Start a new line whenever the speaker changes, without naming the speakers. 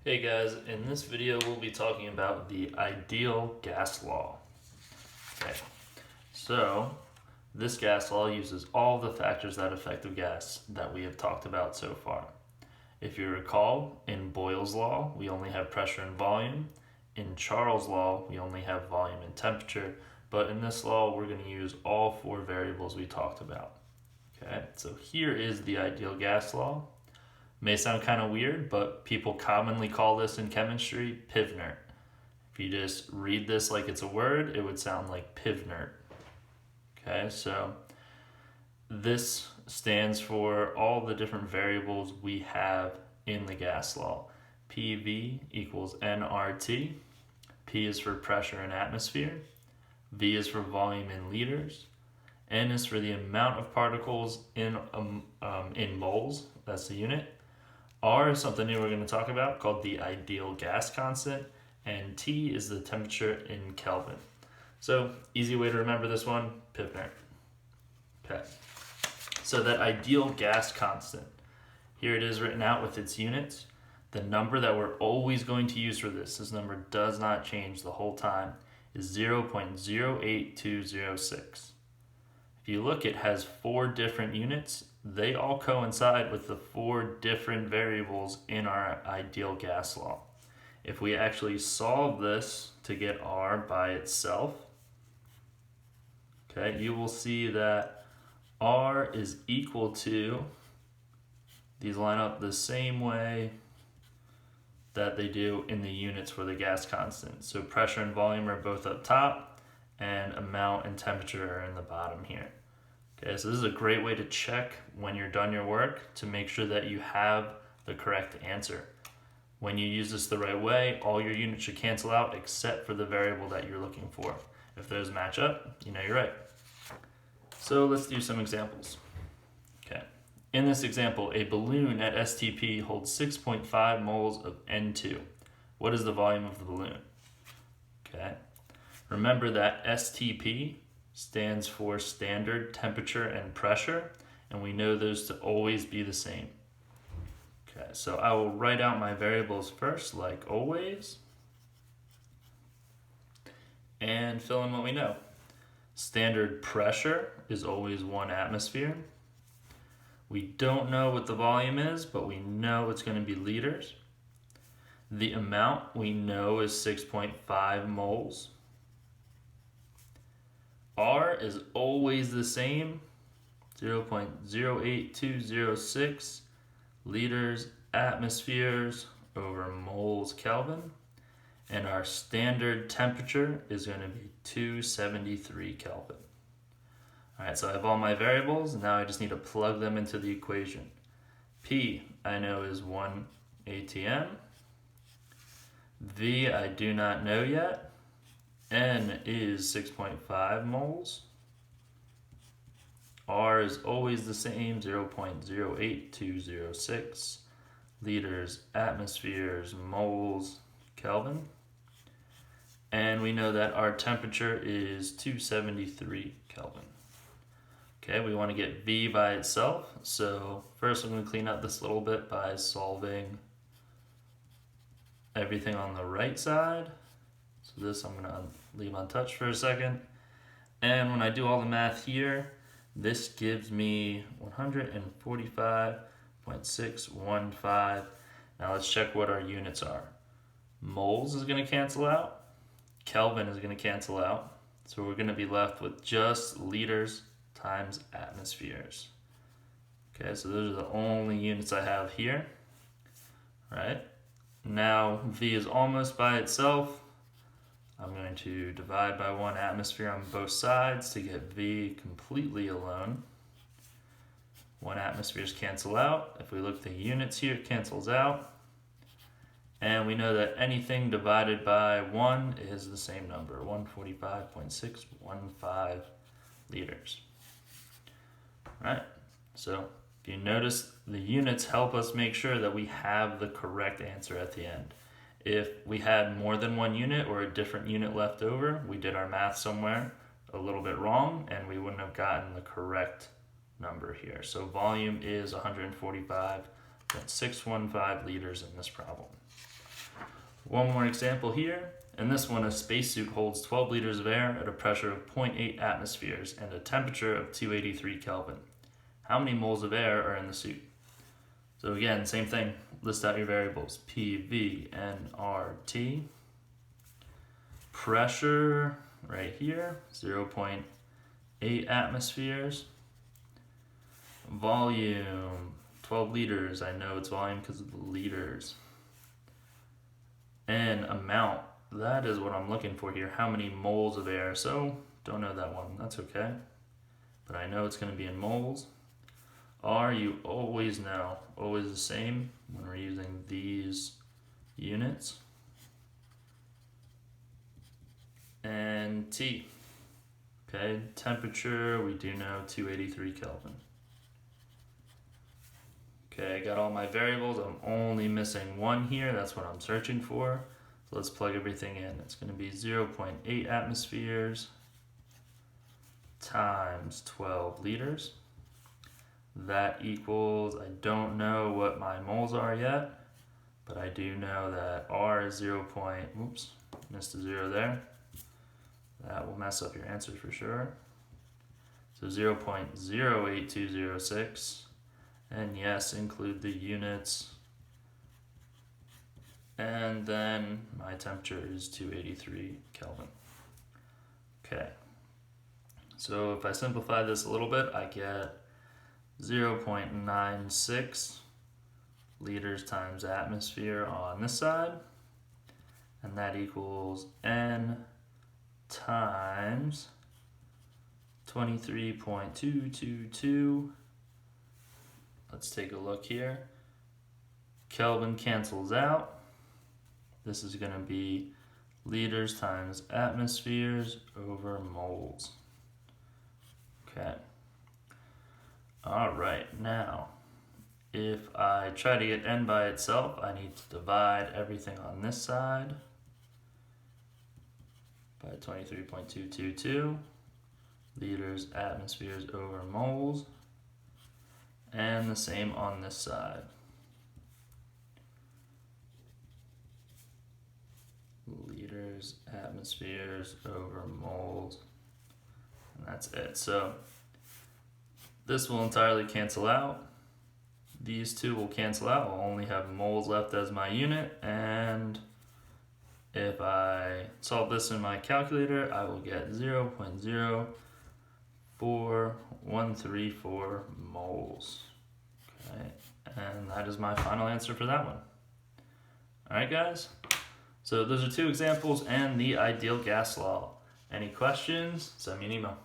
Hey guys, in this video we'll be talking about the ideal gas law. Okay, so this gas law uses all the factors that affect a gas that we have talked about so far. If you recall, in Boyle's law we only have pressure and volume. In Charles' law we only have volume and temperature, but in this law we're going to use all four variables we talked about. Okay, so here is the ideal gas law. May sound kind of weird, but people commonly call this in chemistry Pivnert. If you just read this like it's a word, it would sound like Pivnert. Okay, so this stands for all the different variables we have in the gas law. PV equals nRT. P is for pressure in atmosphere. V is for volume in liters. N is for the amount of particles in moles, that's the unit. R is something new we're going to talk about called the ideal gas constant, and T is the temperature in Kelvin. So, easy way to remember this one, Pivnert. Okay, so that ideal gas constant, here it is written out with its units. The number that we're always going to use for this number does not change the whole time, is 0.08206. If you look, it has four different units. They all coincide with the four different variables in our ideal gas law. If we actually solve this to get R by itself, okay, you will see that R is equal to, these line up the same way that they do in the units for the gas constant. So pressure and volume are both up top, and amount and temperature are in the bottom here. Okay, so this is a great way to check when you're done your work to make sure that you have the correct answer. When you use this the right way, all your units should cancel out except for the variable that you're looking for. If those match up, you know you're right. So let's do some examples. Okay, in this example, a balloon at STP holds 6.5 moles of N2. What is the volume of the balloon? Okay, remember that STP stands for standard temperature and pressure, and we know those to always be the same. Okay, so I will write out my variables first, like always, and fill in what we know. Standard pressure is always 1 atmosphere. We don't know what the volume is, but we know it's going to be liters. The amount we know is 6.5 moles. R is always the same, 0.08206 liters atmospheres over moles Kelvin. And our standard temperature is going to be 273 Kelvin. Alright, so I have all my variables. Now I just need to plug them into the equation. P, I know, is 1 atm. V, I do not know yet. N is 6.5 moles. R is always the same, 0.08206 liters, atmospheres, moles, Kelvin. And we know that our temperature is 273 Kelvin. Okay, we want to get V by itself. So first I'm going to clean up this little bit by solving everything on the right side. So this I'm going to leave untouched for a second. And when I do all the math here, this gives me 145.615. Now let's check what our units are. Moles is going to cancel out. Kelvin is going to cancel out. So we're going to be left with just liters times atmospheres. Okay, so those are the only units I have here. All right. Now V is almost by itself. I'm going to divide by 1 atmosphere on both sides to get V completely alone. 1 atmospheres cancel out. If we look at the units here, it cancels out. And we know that anything divided by 1 is the same number, 145.615 liters. All right, so if you notice, the units help us make sure that we have the correct answer at the end. If we had more than 1 unit or a different unit left over, we did our math somewhere a little bit wrong and we wouldn't have gotten the correct number here. So volume is 145.615 liters in this problem. One more example here. In this one, a spacesuit holds 12 liters of air at a pressure of 0.8 atmospheres and a temperature of 283 Kelvin. How many moles of air are in the suit? So again, same thing. List out your variables. P, V, N, R, T. Pressure, right here, 0.8 atmospheres. Volume, 12 liters. I know it's volume because of the liters. And amount, that is what I'm looking for here. How many moles of air? So, don't know that one. That's okay. But I know it's going to be in moles. R, you always know. Always the same when we're using these units. And T. Okay, temperature, we do know 283 Kelvin. Okay, I got all my variables. I'm only missing one here. That's what I'm searching for. So let's plug everything in. It's going to be 0.8 atmospheres times 12 liters. That equals, I don't know what my moles are yet, but I do know that R is oops, missed a 0 there. That will mess up your answer for sure. So 0.08206. And yes, include the units. And then my temperature is 283 Kelvin. Okay. So if I simplify this a little bit, I get 0.96 liters times atmosphere on this side. And that equals N times 23.222. Let's take a look here. Kelvin cancels out. This is going to be liters times atmospheres over moles. Okay. All right, now, if I try to get N by itself, I need to divide everything on this side by 23.222, liters, atmospheres over moles, and the same on this side. Liters, atmospheres over moles, and that's it. So this will entirely cancel out. These two will cancel out. I'll only have moles left as my unit, and if I solve this in my calculator, I will get 0.04134 moles. Okay, and that is my final answer for that one. All right, guys. So those are two examples and the ideal gas law. Any questions? Send me an email.